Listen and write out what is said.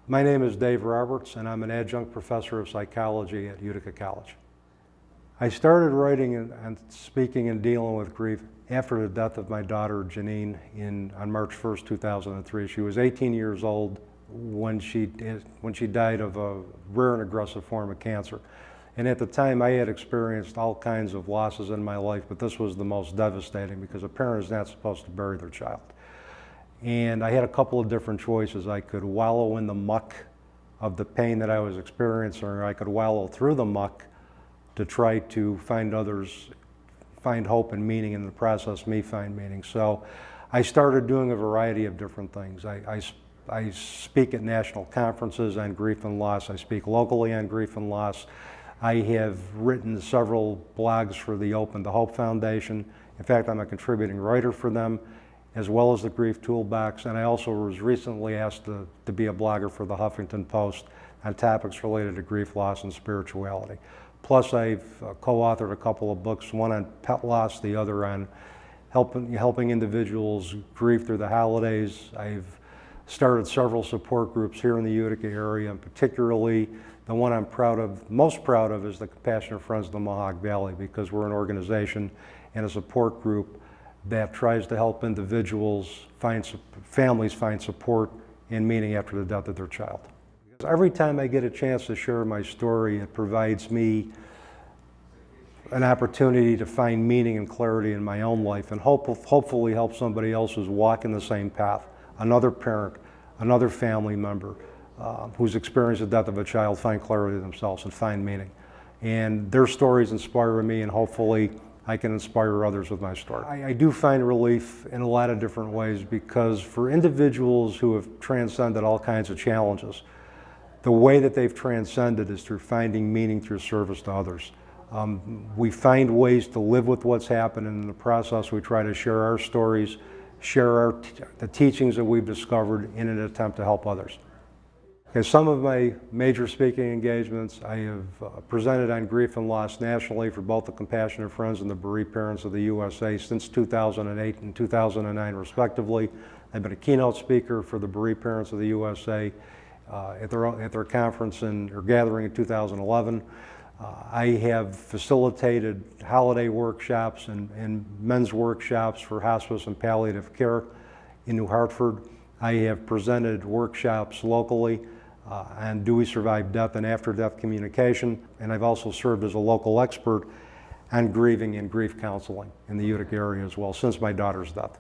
My name is Dave Roberts, and I'm an adjunct professor of psychology at Utica College. I started writing and speaking and dealing with grief after the death of my daughter, Janine, on March 1st, 2003. She was 18 years old when she died of a rare and aggressive form of cancer. And at the time, I had experienced all kinds of losses in my life, but this was the most devastating because a parent is not supposed to bury their child. And I had a couple of different choices. I could wallow in the muck of the pain that I was experiencing, or I could wallow through the muck to try to find hope and meaning in the process, me find meaning. So I started doing a variety of different things. I speak at national conferences on grief and loss. I speak locally on grief and loss. I have written several blogs for the Open to Hope Foundation. In fact, I'm a contributing writer for them, as well as the Grief Toolbox, and I also was recently asked to be a blogger for the Huffington Post on topics related to grief, loss, and spirituality. Plus, I've co-authored a couple of books, one on pet loss, the other on helping individuals grieve through the holidays. I've started several support groups here in the Utica area, and particularly the one I'm most proud of is the Compassionate Friends of the Mohawk Valley, because we're an organization and a support group that tries to help individuals, families find support and meaning after the death of their child. Every time I get a chance to share my story, it provides me an opportunity to find meaning and clarity in my own life, and hopefully help somebody else who's walking the same path, another parent, another family member who's experienced the death of a child, find clarity themselves and find meaning. And their stories inspire me, and hopefully I can inspire others with my story. I do find relief in a lot of different ways, because for individuals who have transcended all kinds of challenges, the way that they've transcended is through finding meaning through service to others. We find ways to live with what's happened, and in the process we try to share our stories, share the teachings that we've discovered in an attempt to help others. Okay, some of my major speaking engagements, I have presented on grief and loss nationally for both the Compassionate Friends and the Bereaved Parents of the USA since 2008 and 2009 respectively. I've been a keynote speaker for the Bereaved Parents of the USA at their conference or gathering in 2011. I have facilitated holiday workshops and men's workshops for hospice and palliative care in New Hartford. I have presented workshops locally on Do We Survive Death and After-Death Communication, and I've also served as a local expert on grieving and grief counseling in the Utica area as well since my daughter's death.